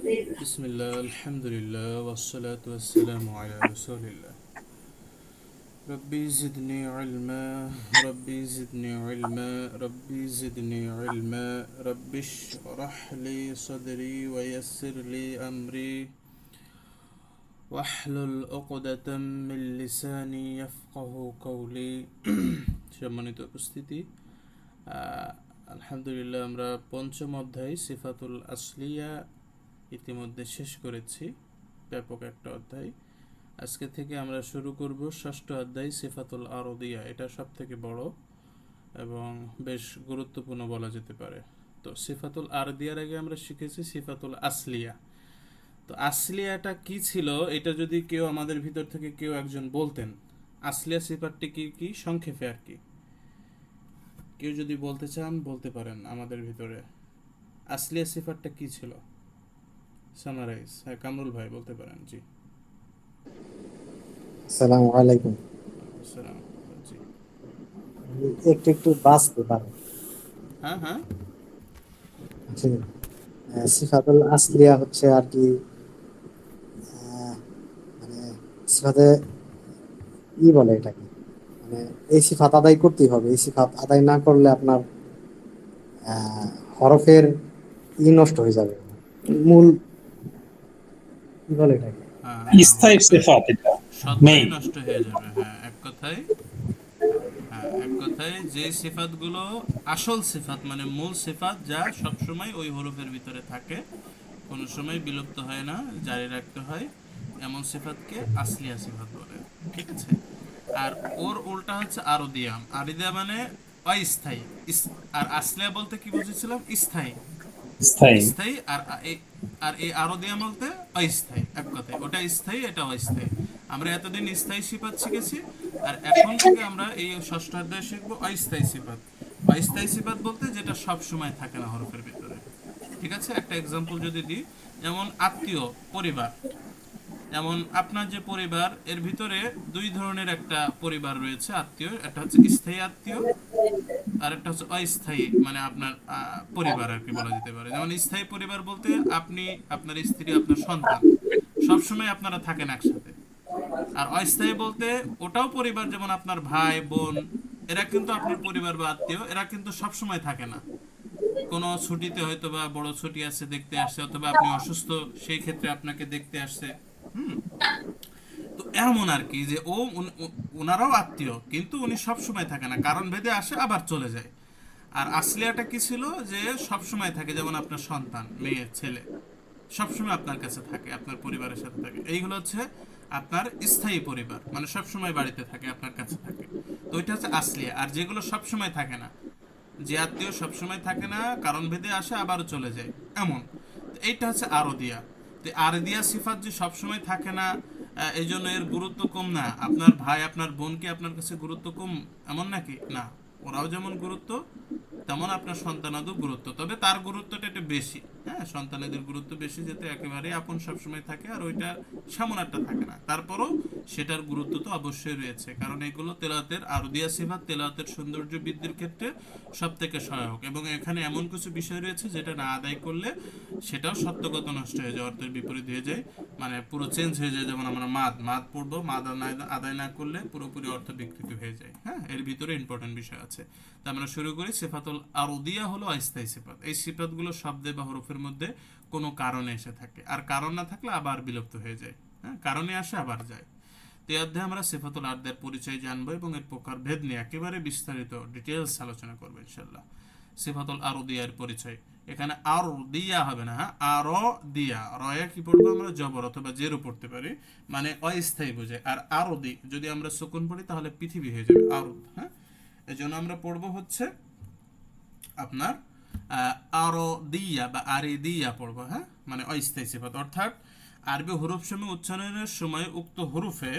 بسم الله الحمد لله والصلاة والسلام على رسول الله. ربي زدني علما، ربي زدني علما، ربي زدني علما، ربي اشرح لي صدري ويسر لي أمري واحلل عقدة من লিসানি يفقه قولي. সম্মানিত উপস্থিতি, আলহামদুলিল্লাহ আমরা পঞ্চম অধ্যায় সিফাতুল আসলিয়া ইতিমধ্যে শেষ করেছি। ব্যাপক একটা অধ্যায়। আজকে থেকে আমরা শুরু করব ষষ্ঠ অধ্যায় সিফাতুল আরদিয়া। এটা সব থেকে বড় এবং বেশ গুরুত্বপূর্ণ বলা যেতে পারে। তো সিফাতুল আরদিয়ার আগে আমরা শিখেছি সিফাতুল আসলিয়া। তো আসলিয়াটা কি ছিল, এটা যদি কেউ আমাদের ভিতর থেকে কেউ একজন বলতেন, আসলিয়া সিফাতটি কি কি সংক্ষেপে আর কি কেউ যদি বলতে চান বলতে পারেন আমাদের ভিতরে আসলিয়া সিফাতটা কি ছিল, সামারাইজ। হ্যাঁ, কামরুল ভাই বলতে পারেন। জি। আসসালামু আলাইকুম। আসসালাম। জি। একটু একটু বাঁচতে পারে। হ্যাঁ, হ্যাঁ। জি। সিফাতুল আসলিয়া হচ্ছে আর কি, মানে সিফাতে বলে এটাকে, মানে এই সিফাত আদায় করতেই হবে। এই সিফাত আদায় না করলে আপনার আহ, হরফের নষ্ট হয়ে যাবে। মূল বলে এটাকে। হ্যাঁ, হ্যাঁ, স্থায়ী হরফের সিফাত এটা সত্তাই মেইন। নষ্ট হয়ে যাবে। হ্যাঁ, এক কথায়। হ্যাঁ, এক কথায় যে সিফাতগুলো আসল সিফাত মানে মূল সিফাত, যা সবসময় ওই হরফের ভিতরে থাকে, কোনো সময় বিলুপ্ত হয় না, জারি রাখতে হয়, এমন সিফাতকে আসলিয়া সিফাত বলে। ঠিক আছে। আর ওর উল্টা হচ্ছে আরদিয়াম। আরদিয়া মানে অস্থায়ী। আর আসলিয়া বলতে কি বুঝেছিলাম? স্থায়ী। স্থায়ী। স্থায়ী। আর এই আরো দিয়া বলতে অস্থায়ী। এক কথায় ওটা স্থায়ী, এটা অস্থায়ী। আমরা এতদিন স্থায়ী সিফাত শিখেছি, আর এখন থেকে আমরা এই ষষ্ঠ অধ্যায়ে শিখবো অস্থায়ী সিফাত। অস্থায়ী সিফাত বলতে যেটা সব সময় থাকে না হরফের ভিতরে। ঠিক আছে, একটা এক্সাম্পল যদি দিই, যেমন আত্মীয়, পরিবার। যেমন আপনার যে পরিবার, এর ভিতরে দুই ধরনের একটা পরিবার রয়েছে আত্মীয়। একটা হচ্ছে স্থায়ী আত্মীয়, আর একটা হচ্ছে অস্থায়ী, মানে আপনার পরিবার আর কি বলা যেতে পারে। যেমন স্থায়ী পরিবার বলতে আপনি, আপনার স্ত্রী, আপনার সন্তান সব সময় আপনারা থাকেন একসাথে। আর অস্থায়ী বলতে ওটাও পরিবার, যেমন আপনার ভাই বোন, এরা কিন্তু আপনার পরিবার বা আত্মীয়, এরা কিন্তু সব সময় থাকে না। কোনো ছুটিতে হয়তো বা বড় ছুটি আছে দেখতে আসছে, অথবা আপনি অসুস্থ, সেই ক্ষেত্রে আপনাকে দেখতে আসছে। হুম। তো এমন আর কি যে ওনারাও আত্মীয়, কিন্তু উনি সব সময় থাকে না, কারণ ভেদে আসে আবার চলে যায়। আর আসলিয়াটা কি ছিল, যে সব সময় থাকে, যেমন আপনার সন্তান, মেয়ে, ছেলে সবসময় আপনার কাছে থাকে, আপনার পরিবারের সাথে থাকে। এইগুলো হচ্ছে আপনার স্থায়ী পরিবার, মানে সবসময় বাড়িতে থাকে, আপনার কাছে থাকে। তো ওইটা হচ্ছে আসলিয়া। আর যেগুলো সবসময় থাকে না, যে আত্মীয় সবসময় থাকে না, কারণ ভেদে আসে আবারও চলে যায়, এমন। তো এইটা হচ্ছে আরদিয়া। তো আরদিয়া সিফাত যে সবসময় থাকে না, এই জন্য এর গুরুত্ব কম না। আপনার ভাই, আপনার বোন কি আপনার কাছে গুরুত্ব কম এমন নাকি? না, ওরাও যেমন গুরুত্ব, তেমন আপনার সন্তানাদের গুরুত্ব, তবে তার গুরুত্বটা একটু বেশি। হ্যাঁ, সন্তানাদের গুরুত্ব বেশি, যেহেতু একেবারে আপন সবসময় থাকে, আর ওইটা সেমন একটা থাকে না। তারপরও সেটার গুরুত্ব তো অবশ্যই রয়েছে, কারণ এগুলো তেলাওয়াতের আরদিয়া সিফাত তেলাওয়াতের সৌন্দর্য বৃদ্ধির ক্ষেত্রে সব থেকে সহায়ক। এবং এখানে এমন কিছু বিষয় রয়েছে যেটা না আদায় করলে সেটাও সত্যগত নষ্ট হয়ে যায়, অর্থের বিপরীত হয়ে যায়, মানে পুরো চেঞ্জ হয়ে যায়। যেমন আমরা মাদ মাদ পড়বো, মাদ আদায় না করলে পুরোপুরি অর্থ বিকৃত হয়ে যায়। হ্যাঁ, এর ভিতরে ইম্পর্টেন্ট বিষয় আছে। তা আমরা শুরু করি। সিফাতুল আরদিয়া হলো অস্থায়ী সিফাত। এই সিফাতগুলো শব্দে বা হরফের মধ্যে কোনো কারণে এসে থাকে, আর কারণ না থাকলে আবার বিলুপ্ত হয়ে যায়। হ্যাঁ, কারণে আসে আবার যায়। তো এই অধ্যায়ে আমরা সিফাতুল আরদের পরিচয় জানবো এবং এর প্রকার ভেদ নিয়ে একেবারে বিস্তারিত ডিটেলস আলোচনা করবো ইনশাল্লাহ। সিফাতুল আরদিয়ার পরিচয়। এখানে আর দিয়া হবে না, হ্যাঁ, আর দিয়া। রয়া কি পড়বো আমরা? জবর অথবা জেরো পড়তে পারি, মানে অস্থায়ী বোঝায়। আর আরদি যদি আমরা সুকুন পড়ি তাহলে পৃথিবী হয়ে যাবে, আরদ। হ্যাঁ, এই জন্য আমরা পড়বো হচ্ছে আপনার আরো দিয়া বা আরে দিয়া পড়বো। হ্যাঁ, মানে অস্থায়ী সিফাত, অর্থাৎ আরবি হরুফ সমূহ উচ্চারণের সময় উক্ত হরুফে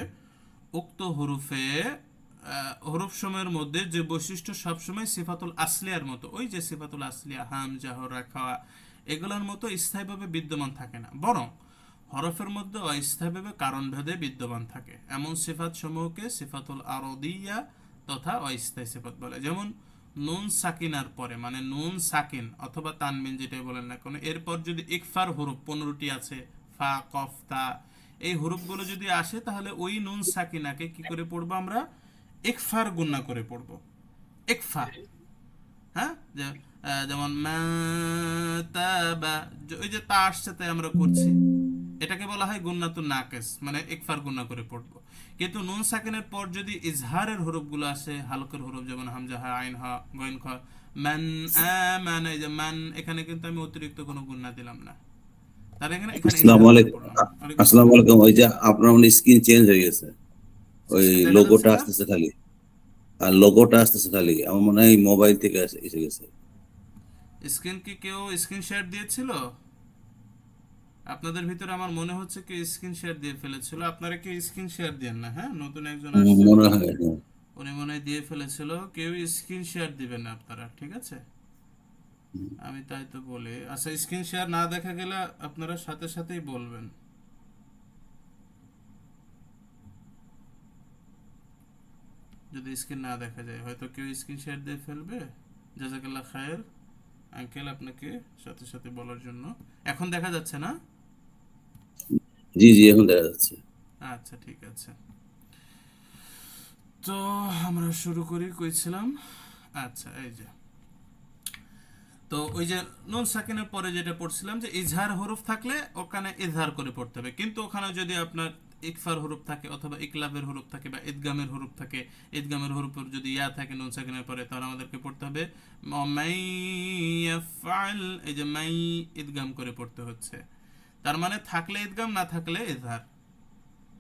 হরুফ সময়ের মধ্যে যে বৈশিষ্ট্য সবসময় সিফাতুল আসলিয়ার মতো, ওই যে সিফাতুল আসলিয়া, হাম, জাহরা, খাওয়া, এগুলোর মতো স্থায়ীভাবে বিদ্যমান থাকে না, বরং হরফের মধ্যে অস্থায়ীভাবে কারণ ভেদে বিদ্যমান থাকে। এমন সিফাত সমূহকে সিফাতুল আরদিয়া তথা অস্থায়ী সিফাত বলে। যেমন নুন সাকিনার পরে, মানে নুন সাকিন অথবা তানবিন যেটাই বলেন না কোনো, এরপর যদি ইকফার হরফ 15টি আছে, ফা কফ তা, এই হরফগুলো যদি আসে তাহলে ওই নুন সাকিনাকে কি করে পড়বো আমরা? ইকফার গুন্না করে পড়বো। ইকফা, হ্যাঁ, যেমন মা তাবা, ওই যে তা আসছে তাই আমরা করছি, এটাকে বলা হয় গুন্নাতুন নাকেস, মানে ইকফার গুন্না করে পড়বো। কিন্তু নুন সাকিনের পর যদি ইজহারের হরফগুলো আসে, হালকের হরফ, যেমন হামজা হা, আইন হা, গইন খ, মান আমান, এই যে মান, এখানে কিন্তু আমি অতিরিক্ত কোনো গুন্না দিলাম না, তার এখানে এখানে আসসালামু ইজহার করে আলাইকুম। পড়লাম। ওয়ালাইকুম আসসালামু আসসালাম। আলাইকুম। ওই যে আপনার মানে স্ক্রিন চেঞ্জ হয়ে গেছে, ওই দেখা যাচ্ছে লোগোটা না? আসতেছে খালি, আর লোগোটা আসতেছে খালি, আমার মনে হয় মোবাইল থেকে এসে গেছে। স্ক্রিন কি কেউ স্ক্রিন শেয়ার দিয়েছিল? আপনাদের ভিতরে আমার মনে হচ্ছে কি স্ক্রিন শেয়ার দিয়ে ফেলেছিল। আপনারা কেউ স্ক্রিন শেয়ার দেন না, হ্যাঁ, নতুন একজন আসছে মনে তো, হয় হ্যাঁ। উনি মনে হয় দিয়ে ফেলেছিল। কেউ স্ক্রিন শেয়ার দিবেন না আপনারা, ঠিক আছে? আমি তাই তো বলি। আচ্ছা, স্ক্রিন শেয়ার না দেখা গেলে আপনারা সাথে সাথেই বলবেন। যদি স্ক্রিন না দেখা যায়, হয়তো কেউ স্ক্রিন শেয়ার দিয়ে ফেলবে। জাজাকাল্লাহ খায়ের আঙ্কেল, আপনাকে সাথে সাথে বলার জন্য। এখন দেখা যাচ্ছে না? জি জি, এখন দেখা যাচ্ছে। আচ্ছা, ঠিক আছে। তো আমরা শুরু করি, কইছিলাম। আচ্ছা, এই যে, তো ওই যে নুন সাকিনের পরে যেটা পড়ছিলাম যে ইজহার হরফ থাকলে ওখানে ইজহার করে পড়তে হবে, কিন্তু ওখানে যদি আপনার ইকফার হরফ থাকে অথবা ইকলাবের হরফ থাকে বা ইদগামের হরফ থাকে, ইদগামের হরফের যদি ইয়া থাকে নুন সাকিনের পরে, তাহলে আমাদেরকে পড়তে হবে মাই ইয়াফআল, এই যে মাই, ইদগাম করে পড়তে হচ্ছে। তার মানে থাকলে ইদগাম, না থাকলে ইজহার।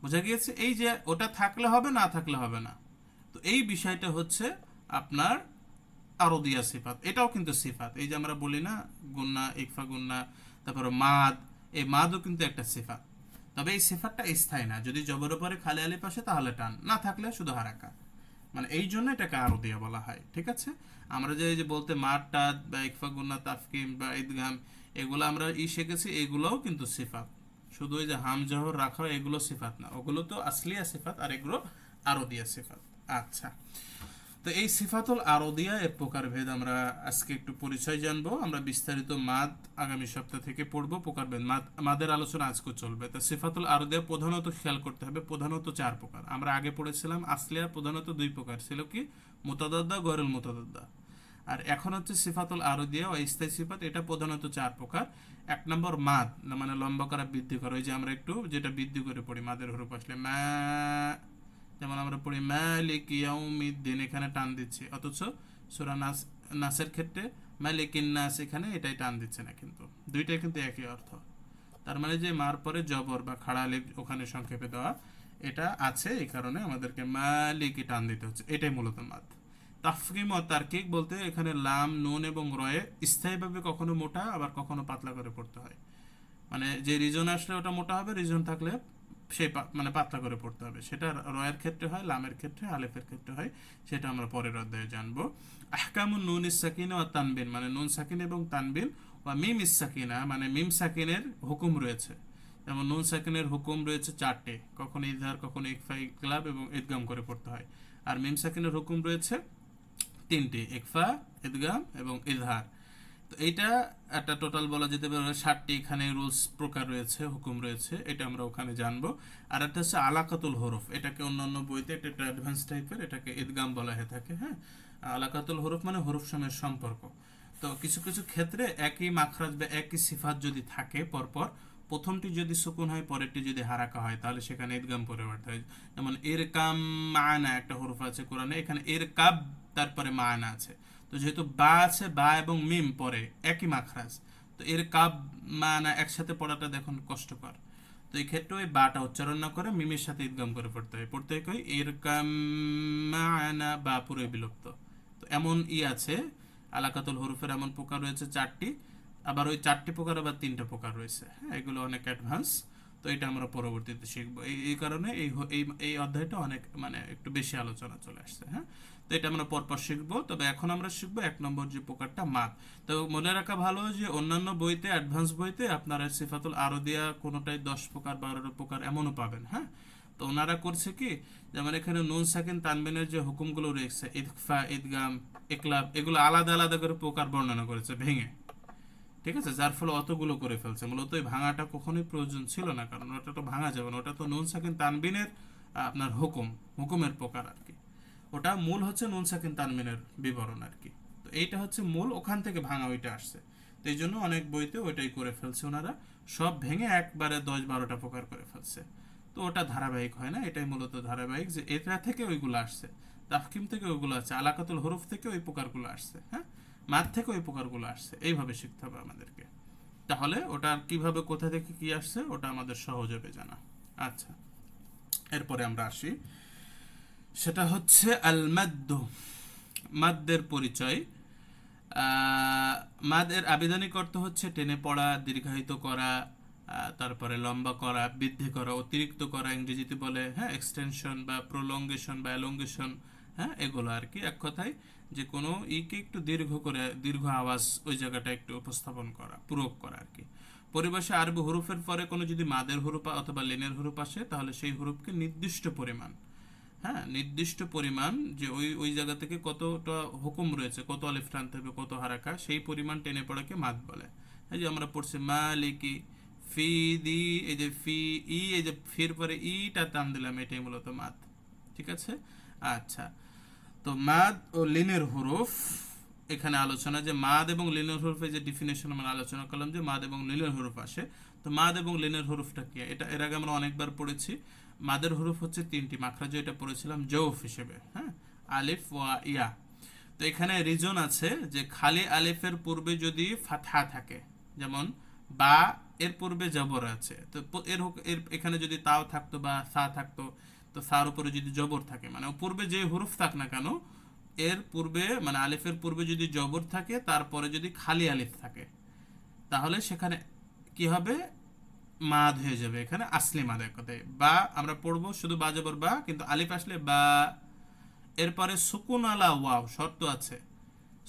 বোঝা গিয়েছে? এই যে ওটা থাকলে হবে, না থাকলে হবে না। তো এই বিষয়টা হচ্ছে আপনার আরদিয়া সিফাত, এটাও কিন্তু সিফাত। এই যে আমরা বলি না গুন্না, ইকফা গুন্না, তারপরে মাদ, এই মাদও কিন্তু একটা সিফাত। তবে এই সিফাতটা স্থায়ী না, যদি জবর উপরে খালি আলিফ আসে তাহলে টান, না থাকলে শুধু হারাকা, মানে এই জন্য এটাকে আরদিয়া বলা হয়, ঠিক আছে? আমরা যে এই যে বলতে মাদ, টাদ বা ইকফা গুন্না, তাফকিম বা ইদগাম, এগুলো আমরা শিখেছি, এগুলোও কিন্তু সিফাত। শুধু ওই যে হাম জহর রাখা এগুলো সিফাত না, ওগুলো তো আসলিয়া সিফাত, আর এগুলো আরদিয়া সিফাত। আচ্ছা, তো এই সিফাতুল আরদিয়া এর প্রকারভেদ আমরা আজকে একটু পরিচয় জানবো। আমরা বিস্তারিত মাদ আগামী সপ্তাহ থেকে পড়বো। প্রকারভেদ মাদের আলোচনা আজকে চলবে। তো সিফাতুল আরদিয়া প্রধানত খেয়াল করতে হবে, প্রধানত 4 প্রকার। আমরা আগে পড়েছিলাম আসলিয়া প্রধানত 2 প্রকার ছিল, কি মুতাদাদ্দা, গয়রুল মুতাদাদ্দা। আর এখন হচ্ছে সিফাতুল আরদিয়া ও স্থায়ী সিফাত, এটা প্রধানত 4 প্রকার। 1 নম্বর মাদ, না মানে লম্বা করা, বৃদ্ধি করা। ওই যে আমরা একটু যেটা বৃদ্ধি করে পড়ি মাদের হরফ আসলে, মা, যেমন আমরা পড়ি মালিক ইয়াউমিদ্দিন, এখানে টান দিচ্ছি, অথচ সূরা নাসের ক্ষেত্রে মালিকিন নাস, এখানে এটাই টান দিচ্ছে না, কিন্তু দুইটাই কিন্তু একই অর্থ। তার মানে যে মার পরে জবর বা খাড়া আলিফ ওখানে সংক্ষেপে দেওয়া, এটা আছে, এই কারণে আমাদেরকে মালিকি টান দিতে হচ্ছে, এটাই মূলত মাদ। তাফকিম ও তারকিক বলতে এখানে লাম, নুন এবং রয়ে স্থায়ীভাবে কখনো মোটা আবার কখনো পাতলা করে পড়তে হয়। মানে যে রিজন আসলে ওটা মোটা হবে, রিজন থাকলে সেই মানে পাতলা করে পড়তে হবে। সেটা রয়ের ক্ষেত্রে হয়, লামের ক্ষেত্রে, আলিফের ক্ষেত্রে হয়, সেটা আমরা পরের অধ্যায়ে জানবো। আহকামুন নুন ইস সাকিনা ও তানবিন, মানে নুন সাকিন এবং তানবিন, বা মিম ইস সাকিনা, মানে মিম সাকিনের হুকুম রয়েছে। যেমন নুন সাকিনের হুকুম রয়েছে 4টে, কখনো ইজহার, কখনো ইকফা, ইকলাব এবং ইদগাম করে পড়তে হয়। আর মিম সাকিনের হুকুম রয়েছে 3টে, ইকফা, ইদগাম এবং ইজহার। তো এইটা একটা টোটাল বলা যেতে পারে 60টি এখানে রুলস প্রকার রয়েছে, হুকুম রয়েছে, এটা আমরা ওখানে জানবো। আর একটা হচ্ছে আলাকাতুল হরফ, এটাকে অন্যান্য বইতে এটা একটা অ্যাডভান্স টাইপের, এটাকে ইদগাম বলা হয়ে থাকে, হ্যাঁ। আলাকাতুল হরফ মানে হরফ সময়ের সম্পর্ক। তো কিছু কিছু ক্ষেত্রে একই মাখরাজ বা একই সিফাত যদি থাকে পরপর, প্রথমটি যদি সুকুন হয়, পরেরটি যদি হারাকা হয়, তাহলে সেখানে ইদগাম পরিবর্তন হয়। যেমন এর কাম মায়না একটা হরফ আছে কোরআনে, এখানে এর কাব, তারপরে মায়না আছে। তো যেহেতু বা আছে, বা এবং মিম পরে একই মাখরাজ, তো এর কাব মানা একসাথে পড়াটা দেখুন কষ্টকর। তো এই ক্ষেত্রে ওই বাটা উচ্চারণ না করে মিমের সাথে ইদগাম করে পড়তে হয়, পড়তে হয় কই এর কাম মানা, বা পুরো বিলুপ্ত। তো এমন আছে, আলাকাতুল হরফের এমন প্রকার রয়েছে 4টি। আবার ওই 4টি প্রকার আবার 3টা প্রকার রয়েছে, হ্যাঁ, এগুলো অনেক অ্যাডভান্স। তো এটা আমরা পরবর্তীতে শিখবো। এই কারণে এই অধ্যায়টা অনেক মানে একটু বেশি আলোচনা চলে আসছে, হ্যাঁ। তো এটা আমরা পরপর শিখবো। তবে এখন আমরা শিখবো 1 নম্বর যে প্রকারটা মাদ। তো মনে রাখা ভালো যে অন্যান্য বইতে, অ্যাডভান্স বইতে আপনারা সিফাতুল আরদিয়া কোনোটাই 10 প্রকার, 12 প্রকার এমনও পাবেন, হ্যাঁ। তো ওনারা করছে কি, যেমন এখানে নুন সাকিন তানবিনের যে হুকুমগুলো রয়েছে, ইদফা, ইদগাম, ইকলাব, এগুলো আলাদা আলাদা করে প্রকার বর্ণনা করেছে ভেঙে। ঠিক আছে, যার ফলে অতগুলো করে ফেলছে। মূলত এই ভাঙাটা কখনোই প্রয়োজন ছিল না, কারণ ওটা তো ভাঙা যাবে না, ওটা তো নুন সাকিন তানবিনের আপনার হুকুমের প্রকার আর কি। ওটা মূল হচ্ছে নুন সাকিন তানবিনের বিবরণ আর কি। তো এইটা হচ্ছে মূল, ওখান থেকে ভাঙা ওইটা আসছে। তো এই জন্য অনেক বইতে ওইটাই করে ফেলছে ওনারা, সব ভেঙে একবারে 10-12টা প্রকার করে ফেলছে। তো ওটা ধারাবাহিক হয় না, এটাই মূলত ধারাবাহিক, যে এটা থেকে ওইগুলো আসছে, তাফকিম থেকে ওইগুলো আসছে, আলাকাতুল হরুফ থেকে ওই প্রকারগুলো আসছে, হ্যাঁ, মাদ থেকে ওই প্রকারগুলো আসছে, এইভাবে শিখতে হবে আমাদেরকে। তাহলে ওটা কিভাবে কোথা থেকে কি আসছে ওটা আমাদের সহজ হবে জানা। আচ্ছা, এরপরে আমরা আসি, সেটা হচ্ছে আল মাদ্দ, মাদ্দের পরিচয়। মাদের আবেদনিক অর্থ হচ্ছে টেনে পড়া, দীর্ঘায়িত করা, তারপরে লম্বা করা, বৃদ্ধি করা, অতিরিক্ত করা, ইংরেজিতে বলে হ্যাঁ এক্সটেনশন বা প্রলঙ্গেশন বা এলঙ্গেশন, হ্যাঁ এগুলো আর কি। এক কথায় যে কোনো ইকে একটু দীর্ঘ করে, দীর্ঘ আওয়াজ ওই জায়গাটা একটু উপস্থাপন করা, পূরক করা আর কি। পরিভাষা আরবি হরফের পরে কোনো যদি মাদের হরফ অথবা লেনের হরফ আসে, তাহলে সেই হরফকে নির্দিষ্ট পরিমাণ, হ্যাঁ নির্দিষ্ট পরিমাণ, যে ওই ওই জায়গা থেকে কতটা হুকুম রয়েছে, কত আলিফ টানতে হবে, কত হারাকা, সেই পরিমাণ টেনে পড়াকে মাদ বলে। এই যে আমরা পড়ছি মালিকি, ফি দি, এই যে ফি ই, এই যে ফির পরে ইটা টান দিলাম, এটাই মূলত মাদ। ঠিক আছে। আচ্ছা, তো মাদ ও লিনের হরফ এখানে আলোচনা, যে মাদ এবং লিনের হরফের যে ডিফিনেশন আমরা আলোচনা করলাম, যে মাদ এবং লিনের হরফ আসে। তো মাদ এবং লিনের হরফটা কি, এটা এর আগে আমরা অনেকবার পড়েছি। মাদের হরফ হচ্ছে তিনটি, মাখরাজ এটা পড়েছিলাম জৌফ হিসেবে, হ্যাঁ, আলিফ ওয়া ইয়া। তো এখানে রিজন আছে যে খালি আলিফের পূর্বে যদি ফাতহা থাকে, যেমন বা এর পূর্বে জবর আছে, তো এর এখানে যদি তাও থাকতো বা সা থাকতো, তো সার উপরে যদি জবর থাকে, মানে পূর্বে যে হরফ থাক না কেন, এর পূর্বে মানে আলিফের পূর্বে যদি জবর থাকে, তারপরে যদি খালি আলিফ থাকে, তাহলে সেখানে কি হবে, মাদ হয়ে যাবে, এখানে আসলি মাদ। এক কথায় বা আমরা পড়বো শুধু বা জবর বা, কিন্তু আলিফ আসলে বা। এরপরে সুকুন আলা ওয়াও, শর্ত আছে,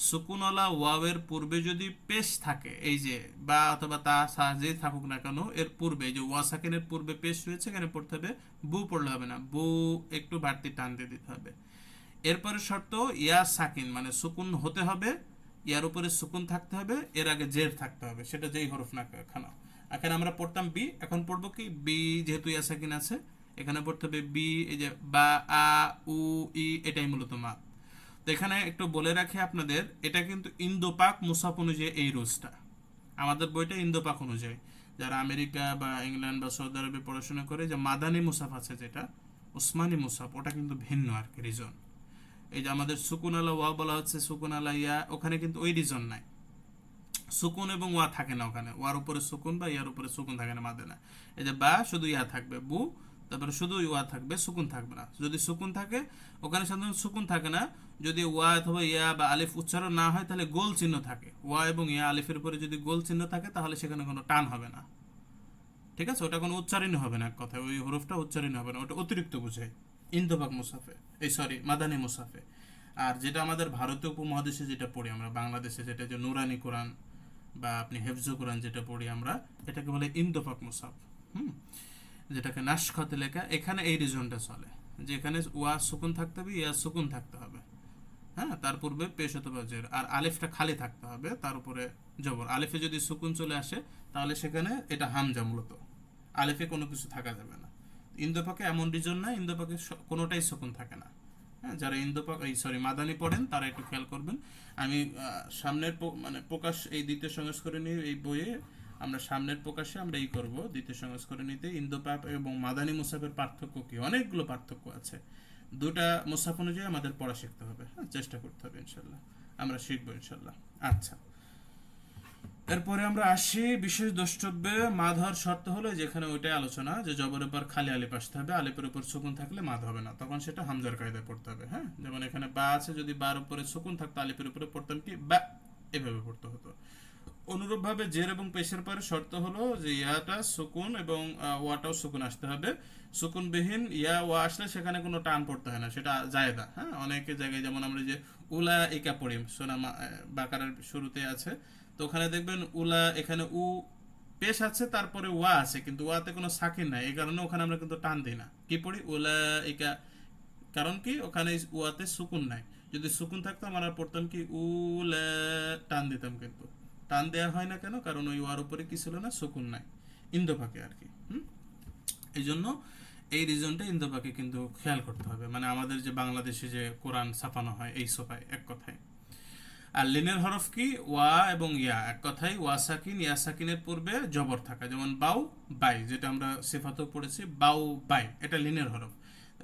সুকুন আলা ওয়াওয়ের পূর্বে যদি পেশ থাকে, এই যে বা অথবা তা সা যে থাকুক না কেন, এর পূর্বে এই যে ওয়া সাকিনের পূর্বে পেশ রয়েছে, এখানে পড়তে হবে বু, পড়লে হবে না, বু একটু বাড়তি টান দিয়ে দিতে হবে। এরপরে শর্ত ইয়া সাকিন, মানে সুকুন হতে হবে, ইয়ার উপরে সুকুন থাকতে হবে, এর আগে জের থাকতে হবে, সেটা যেই হরফ না কেন। এখানে আমরা পড়তাম বি, এখন পড়বো কি বি, যেহেতু ইয়া সাকিন আছে এখানে পড়তে হবে বি, এই যে বা আ উ ই, এটাই মূলত মাদ। তো এখানে একটু বলে রাখি আপনাদের, এটা কিন্তু ইন্দো পাক মুসাফ অনুযায়ী এই রুলসটা, আমাদের বইটা ইন্দো পাক অনুযায়ী। যারা আমেরিকা বা ইংল্যান্ড বা সৌদি আরবে পড়াশোনা করে, যে মাদানী মুসাফ আছে যেটা, ওসমানী মুসাফ, ওটা কিন্তু ভিন্ন আর কি রিজন। এই যে আমাদের সুকুন আলা ওয়া বলা হচ্ছে, সুকুন আলা ইয়া, ওখানে কিন্তু ওই রিজন নাই, সুকুন এবং ওয়া থাকে না ওখানে, ওয়ার উপরে সুকুন বা ইয়ার উপরে সুকুন থাকে না মাদে না। এই যে বা শুধু ইয়া থাকবে বু, তারপরে শুধু ওয়া থাকবে, সুকুন থাকবে না। যদি সুকুন থাকে, ওখানে সাধারণত সুকুন থাকে না, যদি ওয়া অথবা ইয়া বা আলিফ উচ্চারণ না হয়, তাহলে গোল চিহ্ন থাকে, ওয়া এবং ইয়া আলিফের উপরে যদি গোল চিহ্ন থাকে, তাহলে সেখানে কোনো টান হবে না। ঠিক আছে, ওটা কোনো উচ্চারণ হবে না, এক কথায় ওই হরফটা উচ্চারণ হবে না, ওটা অতিরিক্ত বোঝায় ইন্দোবাক মুসাফে, এই সরি মাদানী মুসাফে। আর যেটা আমাদের ভারতীয় উপমহাদেশে যেটা পড়ি আমরা, বাংলাদেশে যেটা, যে নুরানি কোরআন বা আপনি হেফজু কোরআন যেটা পড়ি আমরা, এটাকে বলে ইন্দোপাক মুসাফ। হুম, যেটাকে নাশখতে লেখা, এখানে এই রিজনটা চলে, যে এখানে ওয়া সুকুন থাকতে হবে, ইয়া সুকুন থাকতে হবে, হ্যাঁ, তার পূর্বে পেশ অথবা জের, আর আলিফটা খালি থাকতে হবে, তার উপরে জবর। আলিফে যদি সুকুন চলে আসে, তাহলে সেখানে এটা হামজা মূলত, আলিফে কোনো কিছু থাকা যাবে না। ইন্দোপাকে এমন রিজন না, ইন্দোপাকে কোনোটাই সুকুন থাকে না। হ্যাঁ, যারা ইন্দোপাক এই সরি মাদানি পড়েন তারা একটু খেয়াল করবেন। আমি সামনের মানে প্রকাশ এই দ্বিতীয় সংস্করণী এই বইয়ে আমরা সামনের প্রকাশে আমরা এই করব, দ্বিতীয় সংস্করণীতে ইন্দোপাক এবং মাদানি মুসাফের পার্থক্য কি, অনেকগুলো পার্থক্য আছে। দুটা মুসাফ অনুযায়ী আমাদের পড়া শিখতে হবে, হ্যাঁ, চেষ্টা করতে হবে, ইনশাল্লাহ আমরা শিখবো ইনশাল্লাহ। আচ্ছা, এরপরে আমরা আসি বিশেষ দ্রষ্টব্যে। মাদ হওয়ার শর্ত হলো যেখানে ওইটাই আলোচনা, যে জবরের পর খালি আলিফ আসতে হবে, আলিফের উপর সুকুন থাকলে মাদ হবে না, তখন সেটা হামজার কায়দায় পড়তে হবে। হ্যাঁ, যেমন এখানে বা আছে, যদি বার উপরে সুকুন থাকতো, আলিফের উপরে পড়তাম কি বা, এভাবে পড়তে হতো। অনুরূপভাবে জের এবং পেশের পরে শর্ত হলো যে ইয়াটা সুকুন এবং ওয়াটাও সুকুন আসতে হবে। সুকুনবিহীন ইয়া ওয়া আসলে সেখানে কোনো টান পড়তে হয় না, সেটা জায়দা। হ্যাঁ, অনেকে জায়গায়, যেমন আমরা যে উলা ইকা পড়ি, সোনা বাকারার শুরুতে আছে, তো ওখানে দেখবেন উলা, এখানে উ পেশ আছে, তারপরে ওয়া আছে, কিন্তু ওয়াতে কোনো সাকিন নাই, এই কারণে ওখানে আমরা কিন্তু টান দিই না। কি পড়ি? উলাইকা। কারণ কি? ওখানে ওয়াতে সুকুন নাই। যদি সুকুন থাকতো আমরা পড়তাম কি উলা, টান দিতাম, কিন্তু টান দেওয়া হয় না কেন? কারণ ওই ওয়ার উপরে কি ছিল না? সুকুন নাই, ইন্দোভাগে আর কি। এই জন্য এই রিজনটা ইন্দোভাগে কিন্তু খেয়াল করতে হবে, মানে আমাদের যে বাংলাদেশে যে কোরআন ছাপানো হয় এই সোফায়, এক কথায়। আর লিনের হরফ কি? ওয়া এবং ইয়া, এক কথায় ওয়া সাকিন ইয়া সাকিনের পূর্বে জবর থাকা, যেমন বাউ বাই, যেটা আমরা সিফাতেও পড়েছি, বাউ বাই, এটা লিনের হরফ।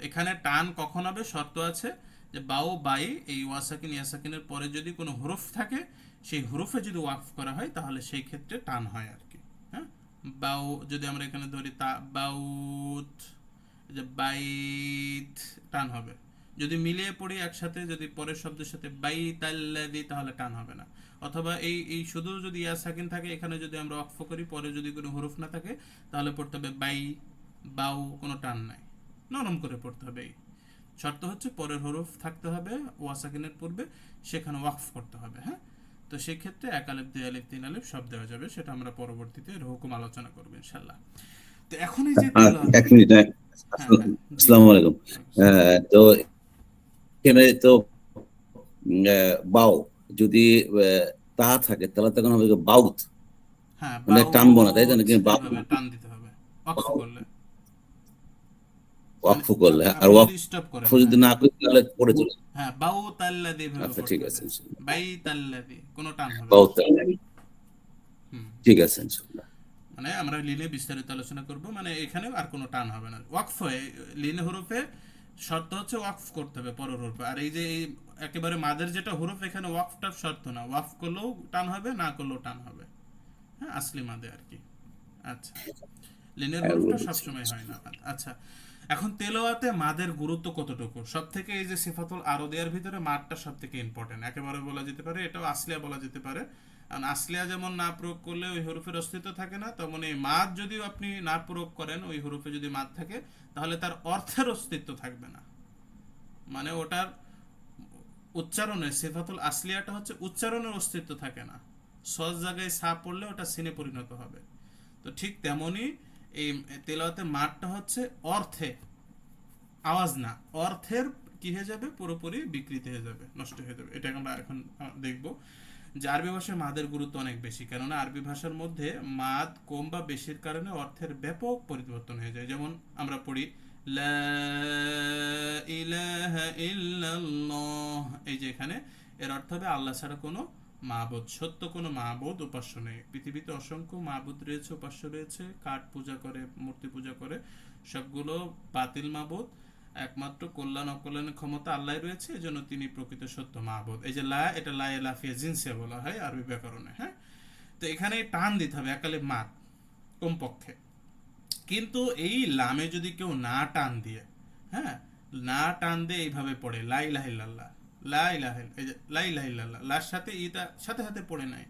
এখানে টান কখন হবে? শর্ত আছে যে বাউ বাই, এই ওয়া সাকিন ইয়া সাকিনের পরে যদি কোনো হরফ থাকে, সেই হরফে যদি ওয়াকফ করা হয় তাহলে সেই ক্ষেত্রে টান হয় আর কি। হ্যাঁ, বাউ যদি আমরা এখানে ধরি তা বাউত, যে বাইত, টান হবে। যদি মিলিয়ে পড়ি একসাথে, যদি পরের শব্দের সাথে বাইতাল্লাযী, তাহলে টান হবে না। অথবা এই এই শুধু যদি ইয়া সাকিন থাকে, এখানে যদি আমরা ওয়াকফ করি, পরে যদি কোনো হরফ না থাকে, তাহলে পড়তে হবে বাই, বাউ, কোনো টান নাই, নরম করে পড়তে হবে। এই শর্ত হচ্ছে পরের হরফ থাকতে হবে ওয়া সাকিনের পূর্বে, সেখানে ওয়াকফ করতে হবে। হ্যাঁ, তো সেই ক্ষেত্রে এক আলিফ, দুই আলিফ, তিন আলিফ সব দেওয়া যাবে, সেটা আমরা পরবর্তীতে এর হুকুম আলোচনা করবো ইনশাল্লাহ। তো এখন এই যে তেলাওয়াত। এক মিনিট, হ্যাঁ হ্যাঁ, জি জি। আসসালামু আলাইকুম। তো এখানে তো বাও যদি তা থাকে তাহলে তখন হবে কি বাউত, হ্যাঁ, মানে টানবো না, তাই তো? বাউত, নাকি বাউ এইভাবে টান দিতে হবে ওয়াকফ করলে। মানে ওয়াকফ করলে, আর আপনি যদি ওয়াকফ স্টপ করেন, যদি হ্যাঁ। না করি তাহলে পড়ে চলে। হ্যাঁ, বাউ তাল্লাদি এভাবে আচ্ছা, ঠিক পড়তে আছে হবে। ইনশাআল্লাহ। বাই তাল্লাদি, কোনো টান হবে না। বাউত, হুম। ঠিক আছে ইনশাআল্লাহ। মানে আমরা লিনে বিস্তারিত আলোচনা করব, মানে এখানে আর কোনো টান হবে না। ওয়াকফ লিনে হরফে শর্ত হচ্ছে ওয়াকফ করতে হবে পরের হরফে। আর এই যে এই একেবারে মাদের যেটা হরফ, এখানে ওয়াকফটা শর্ত না, ওয়াকফ করলেও টান হবে, না করলেও টান হবে। হ্যাঁ, আসলি মাদে আর কি। আচ্ছা, লিনের হ্যাঁ, হরফটা বুঝেছি। সবসময় হয় না। আচ্ছা, এখন তেলাওয়াতে মাদের গুরুত্ব কতটুকু? সব থেকে এই যে সিফাতুল আরদিয়ার ভিতরে মাদটা সব থেকে ইম্পর্টেন্ট, একেবারে বলা যেতে পারে, এটাও আসলিয়া বলা যেতে পারে। কারণ আসলিয়া যেমন না প্রয়োগ করলে ওই হরফের অস্তিত্ব থাকে না, তেমন এই মাদ যদিও আপনি না প্রয়োগ করেন, ওই হরফে যদি মাদ থাকে, তাহলে তার অর্থের অস্তিত্ব থাকবে না। মানে ওটার উচ্চারণে সিফাতুল আসলিয়াটা হচ্ছে উচ্চারণের অস্তিত্ব থাকে না। সজ জায়গায় সা পড়লে ওটা সিনে পরিণত হবে। তো ঠিক তেমনি এই তেলাওয়াতে মাঠটা হচ্ছে অর্থে, আওয়াজ না, অর্থের কি হয়ে যাবে? পুরোপুরি বিকৃত হয়ে যাবে, নষ্ট হয়ে যাবে। এটা আমরা এখন দেখব যে আরবি ভাষায় মাদের গুরুত্ব অনেক বেশি, কেননা আরবি ভাষার মধ্যে মাদ কম বা বেশির কারণে অর্থের ব্যাপক পরিবর্তন হয়ে যায়। যেমন আমরা পড়ি লা ইলাহা ইল্লাল্লাহ, এই যে এখানে এর অর্থ হবে আল্লাহ ছাড়া কোনো মাবুদ, সত্য কোনো মাবুদ, উপাস্য নেই। পৃথিবীতে অসংখ্য মাবুদ রয়েছে, উপাস্য রয়েছে, কাঠ পূজা করে, মূর্তি পূজা করে, সবগুলো বাতিল মাবুদ। একমাত্র কল্যাণ অকল্যাণের ক্ষমতা আল্লাহ রয়েছে, এজন্য তিনি প্রকৃত সত্য মাবুদ। এই যে লা, এটা লা লাফিয়া জিনসিয়া বলা হয় আরবি ব্যাকরণে। হ্যাঁ, তো এখানে টান দিতে হবে একালে মাদ কমপক্ষে। কিন্তু এই লামে যদি কেউ না টান দিয়ে, হ্যাঁ, না টান দিয়ে এইভাবে পড়ে লা ইলাহা ইল্লাল্লাহ, লা ইলাহা এই যে লা ইলাহা ইল্লাল্লাহ, লার সাথে ইটা সাথে সাথে পড়ে নাই,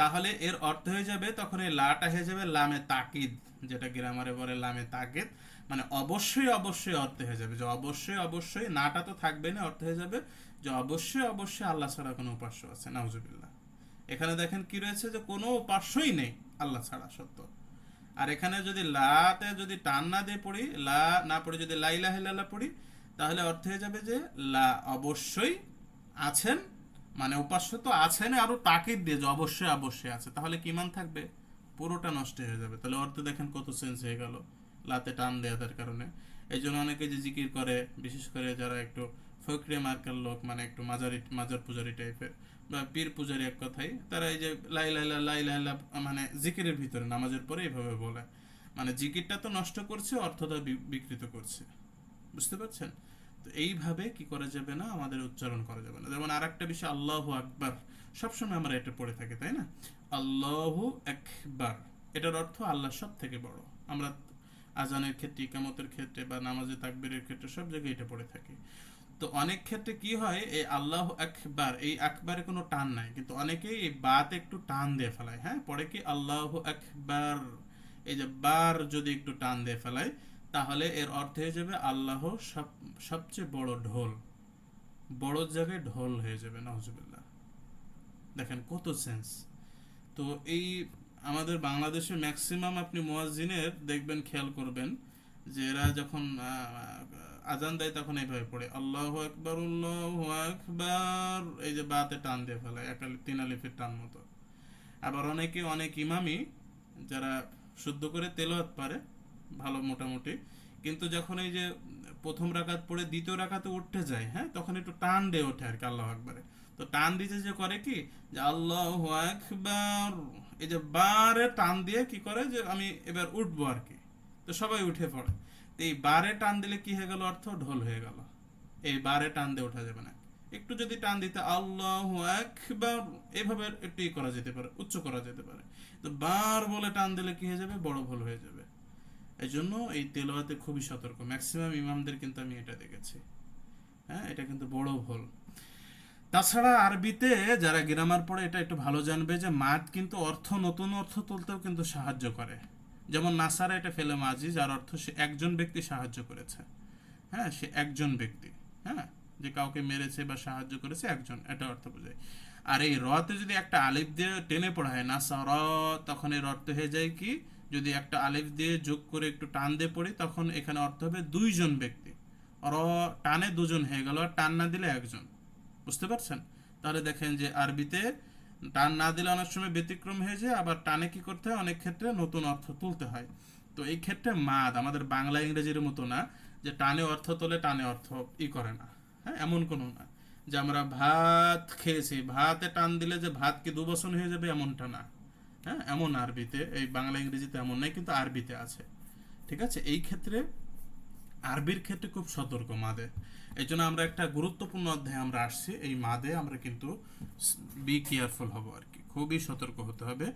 তাহলে এর অর্থ হয়ে যাবে, তখন এই লাটা হয়ে যাবে লামে তাকিদ, যেটা গ্রামারে বলে লামে তাকিদ। মানে অবশ্যই অবশ্যই অর্থ হয়ে যাবে যে অবশ্যই অবশ্যই, নাটা তো থাকবে না, অর্থ হয়ে যাবে যে অবশ্যই অবশ্যই আল্লাহ ছাড়া কোনো উপাস্য আছে, নাউজুবিল্লাহ। এখানে দেখেন কি রয়েছে, যে কোনো উপাস্যই নেই আল্লাহ ছাড়া সত্য। আর এখানে যদি লাতে যদি টান না দিয়ে পড়ি, লা না পড়ে যদি লা ইলাহা ইল্লাল্লাহ পড়ি, তাহলে অর্থ হয়ে যাবে যে লা অবশ্যই আছেন, মানে উপাস্য তো আছেন, আরো তাকিদ দিয়ে যে অবশ্যই অবশ্যই আছে, তাহলে কি মান থাকবে? পুরোটা নষ্ট হয়ে যাবে। তাহলে অর্থ দেখেন কত চেঞ্জ হয়ে গেল লাতে টান দেওয়ার কারণে। এই জন্য অনেকে যে জিকির করে, বিশেষ করে যারা একটু ফকরে মার্কার লোক, মানে একটু মাজারি মাজার পূজারি টাইপের বা পীর পূজারি, এক কথাই তারা এই যে লাই লাই মানে জিকিরের ভিতরে নামাজের পরে এইভাবে বলে, মানে জিকিরটা তো নষ্ট করছে, অর্থটা বিকৃত করছে। বুঝতে পারছেন? তো এইভাবে কি করা যাবে না, আমাদের উচ্চারণ করা যাবে না। যেমন আর একটা বিষয় আল্লাহু আকবার, সবসময় আমরা এটা পড়ে থাকি, তাই না? আল্লাহু আকবার, এটার অর্থ আল্লাহ সব থেকে বড়। আমরা আজানের ক্ষেত্রে, ইকামতের ক্ষেত্রে বা নামাজে তাকবীরের ক্ষেত্রে সব জায়গায় এটা পড়ে থাকি। তো অনেক ক্ষেত্রে কি হয়, এই আল্লাহ আকবার, এই আকবারে কোনো টান নাই, কিন্তু অনেকেই এই বাতে একটু টান দিয়ে ফেলায়। হ্যাঁ, পড়ে কি আল্লাহ আকবার, এই যে বার যদি একটু টান দিয়ে ফেলায়, তাহলে এর অর্থ হয়ে যাবে আল্লাহ সবচেয়ে বড় ঢোল, বড় জায়গায় ঢোল হয়ে যাবে, নাউজুবিল্লাহ। দেখেন কত সেন্স। তো এই আমাদের বাংলাদেশে ম্যাক্সিমাম আপনি মুয়াজ্জিনের দেখবেন, খেয়াল করবেন যে এরা যখন আজান দেয় তখন এইভাবে পড়ে আল্লাহু আকবার আল্লাহু আকবার, এই যে বাতে টান দিয়ে ফেলে, এক আলিফ তিন আলিফের টান মতো। আবার অনেক ইমামই যারা শুদ্ধ করে তেলাওয়াত পারে ভালো মোটামুটি, কিন্তু যখন এই যে প্রথম রাকাত পড়ে দ্বিতীয় রাকাতে উঠতে যায়, হ্যাঁ, তখন একটু টান দিয়ে ওঠে আর কি আল্লাহু আকবারে। তো টান দিতে যে করে কি, যে আল্লাহু আকবার, এই যে বারে টান দিয়ে কি করে যে আমি এবার উঠবো আর কি, তো সবাই উঠে পড়ে। তো এই বারে টান দিলে কি হয়ে গেল, অর্থ ঢোল হয়ে গেল। এই বারে টান দিয়ে ওঠা যাবে না, একটু যদি টান দিতে আল্লাহু আকবার এভাবে একটু করা যেতে পারে, উচ্চ করা যেতে পারে। তো বার বলে টান দিলে কি হয়ে যাবে, বড় ভুল হয়ে যাবে। এই জন্য এই তেলাওয়াতে খুবই সতর্ক ম্যাক্সিমাম ইমামদের, কিন্তু আমি এটা দেখেছি। হ্যাঁ, এটা কিন্তু বড় ভুল। তাছাড়া আরবিতে যারা গ্রামার পড়ে এটা একটু ভালো জানবে যে মাদ কিন্তু নতুন অর্থ তুলতেও কিন্তু সাহায্য করে। যেমন নাসারা এটা ফেলে মাজি, যার অর্থ সে একজন ব্যক্তি সাহায্য করেছে। হ্যাঁ, সে একজন ব্যক্তি, হ্যাঁ, যে কাউকে মেরেছে বা সাহায্য করেছে একজন, এটা অর্থ বোঝায়। আর এই রতে যদি একটা আলিফ দিয়ে টেনে পড়া হয় নাসার, তখন এর অর্থ হয়ে যায় কি, যদি একটা আলিফ দিয়ে যোগ করে একটু টান দিয়ে পড়ি তখন এখানে অর্থ হবে দুইজন ব্যক্তি। র টানে দুজন হয়ে গেল, আর টান না দিলে একজন। বুঝতে পারছেন? তাহলে দেখেন যে আরবিতে টান না দিলে অনেক সময় ব্যতিক্রম হয়ে যায়, আবার টানে কি করতে হয়, অনেক ক্ষেত্রে নতুন অর্থ তুলতে হয়। তো এই ক্ষেত্রে মাদ আমাদের বাংলা ইংরেজির মতো না যে টানে অর্থ তোলে, টানে অর্থ করে না। হ্যাঁ, এমন কোনো না যে আমরা ভাত খেয়েছি, ভাতে টান দিলে যে ভাত কি দুবচন হয়ে যাবে, এমনটা না। হ্যাঁ, এমন আরবিতে, এই বাংলা ইংরেজিতে এমন নাই, কিন্তু আরবিতে আছে। ঠিক আছে, এই ক্ষেত্রে আরবির ক্ষেত্রে খুব সতর্ক মাদে। এই জন্য আমরা একটা গুরুত্বপূর্ণ অধ্যায় আমরা আসছি, এই মাদে আমরা কিন্তু বি কেয়ারফুল হব আর কি, খুবই সতর্ক হতে হবে।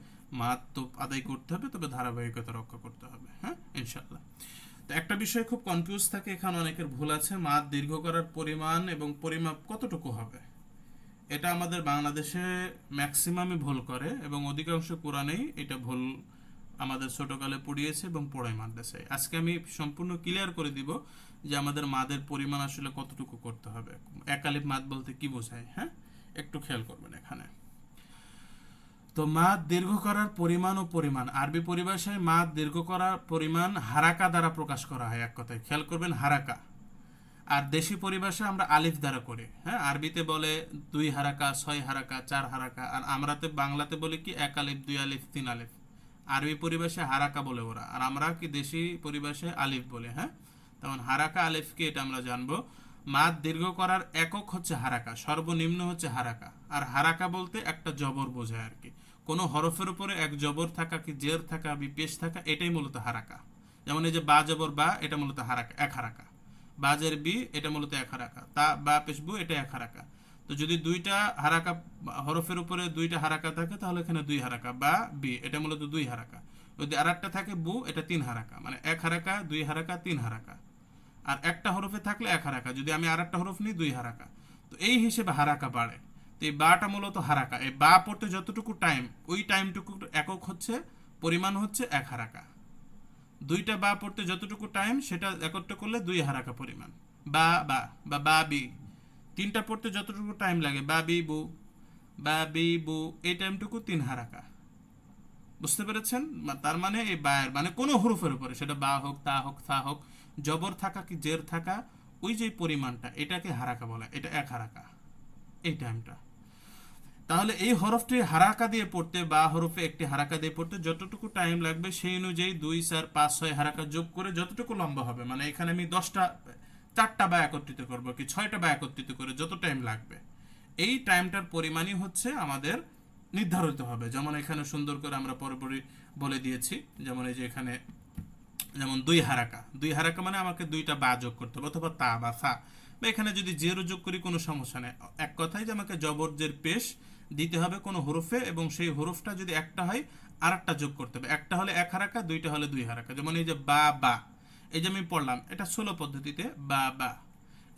মাদ তো আদায় করতে হবে, তবে ধারাবাহিকতা রক্ষা করতে হবে। হ্যাঁ, ইনশাল্লাহ। তো একটা বিষয় খুব কনফিউজ থাকে, এখানে অনেকের ভুল আছে, মাদ দীর্ঘ করার পরিমাণ এবং পরিমাপ কতটুকু হবে। এটা আমাদের বাংলাদেশে ম্যাক্সিমামই ভুল করে, এবং অধিকাংশ কোরআনেই এটা ভুল আমাদের ছোটকালে পড়িয়েছে এবং পড়াই মাদ্রাসায়। আজকে আমি সম্পূর্ণ ক্লিয়ার করে দিব যে আমাদের মাদের পরিমাণ আসলে কতটুকু করতে হবে, এক আলিফ মাদ বলতে কি বোঝায়। হ্যাঁ, একটু খেয়াল করবেন এখানে। তো মাদ দীর্ঘ করার পরিমাণ ও পরিমাণ, আরবি পরিভাষায় মাদ দীর্ঘ করার পরিমাণ হারাকা দ্বারা প্রকাশ করা হয়, এক কথায় খেয়াল করবেন, হারাকা। আর দেশি পরিভাষা আমরা আলিফ দ্বারা করি। হ্যাঁ, আরবিতে বলে 2 হারাকা, 6 হারাকা, 4 হারাকা, আর আমরাতে বাংলাতে বলি কি 1 আলিফ, 2 আলিফ, 3 আলিফ। আরবি পরিভাষায় হারাকা বলে ওরা, আর আমরা কি দেশি পরিভাষায় আলিফ বলে। হ্যাঁ, তখন হারাকা আলিফ কি এটা আমরা জানবো। মাদ দীর্ঘ করার একক হচ্ছে হারাকা, সর্বনিম্ন হচ্ছে হারাকা। আর হারাকা বলতে একটা জবর বোঝায় আর কি, কোনো হরফের উপরে এক জবর থাকা, কি জের থাকা, বিপেশ থাকা, এটাই মূলত হারাকা। যেমন এই যে বা জবর বা, এটা মূলত হারাকা, এক হারাকা। বাজের বি, এটা মূলত এক হারাকা। তা বা পেশবু, এটা এক হারাকা। তো যদি দুইটা হারাকা হরফের উপরে দুইটা হারাকা থাকে, তাহলে এখানে 2 হারাকা। বা বি, এটা মূলত 2 হারাকা। যদি আর একটা থাকে বু, এটা 3 হারাকা, মানে 1 হারাকা, 2 হারাকা, 3 হারাকা। আর একটা হরফে থাকলে 1 হারাকা, যদি আমি আর একটা হরফ নিই 2 হারাকা। তো এই হিসেবে হারাকা বাড়ে। তো এই বাটা মূলত হারাকা, এই বা পড়তে যতটুকু টাইম, ওই টাইমটুকু একক হচ্ছে, পরিমাণ হচ্ছে 1 হারাকা। দুইটা বা পড়তে যতটুকু টাইম, সেটা একত্র করলে 2 হারাকা পরিমাণ। বা বা বা বা বি, তিনটা পড়তে যতটুকু টাইম লাগে, বা বি বু, বা বি বু, এই টাইমটুকু 3 হারাকা। বুঝতে পেরেছেন? তার মানে এই বায়ের মানে কোনো হরফের উপরে, সেটা বা হোক, তা হোক, থা হোক, জবর থাকা কি জের থাকা, ওই যে পরিমাণটা, এটাকে হারাকা বলে, এটা 1 হারাকা এই টাইমটা। তাহলে এই হরফটি হারাকা দিয়ে পড়তে, বা হরফে একটি হারাকা দিয়ে পড়তে যতটুকু টাইম লাগবে, সেই অনুযায়ী 2, 4, 5, 6 হারাকা যোগ করে যতটুকু লম্বা হবে, মানে এখানে আমি 4টা বা একত্রিত করব, কি 6টা বা একত্রিত করে যত টাইম লাগবে, এই টাইমটার পরিমাণই হচ্ছে আমাদের নির্ধারিত হবে। যেমন এখানে সুন্দর করে আমরা পরপরই বলে দিয়েছি, যেমন এই যে এখানে, যেমন 2 হারাকা, 2 হারাকা মানে আমাকে 2টা বা যোগ করতে হবে, অথবা তা বা সা, বা এখানে যদি জেরও যোগ করি কোনো সমস্যা নেই। এক কথায় যে আমাকে জবর জের পেশ দিতে হবে কোনো হরফে, এবং সেই হরফটা যদি একটা হয় আর একটা যোগ করতে হবে, একটা হলে 1 হারাকা, দুইটা হলে 2 হারাকা। যেমন এই যে বা বা, এই যে আমি পড়লাম, এটা 16 পদ্ধতিতে বা বা,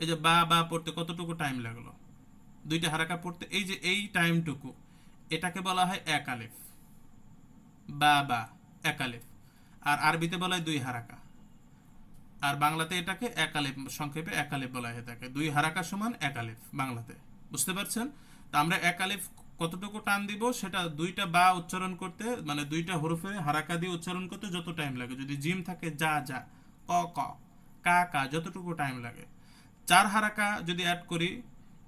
এই যে বা বা পড়তে কতটুকু টাইম লাগলো, 2টা হারাকা পড়তে, এই যে এই টাইমটুকু, এটাকে বলা হয় 1 আলিফ। বা বা, 1 আলিফ। আর আরবিতে বলা হয় 2 হারাকা, আর বাংলাতে এটাকে 1 আলিফ, সংক্ষেপে 1 আলিফ বলা হয়ে থাকে। 2 হারাকা সমান 1 আলিফ বাংলাতে। বুঝতে পারছেন? তো আমরা 1 আলিফ কতটুকু টান দিব সেটা দুইটা বা উচ্চারণ করতে, মানে দুইটা হরফে হারাকা দিয়ে উচ্চারণ করতে যত টাইম লাগে, যদি জিম থাকে যা যা, ক ক, কা কা, যতটুকু টাইম লাগে। চার হারাকা যদি অ্যাড করি,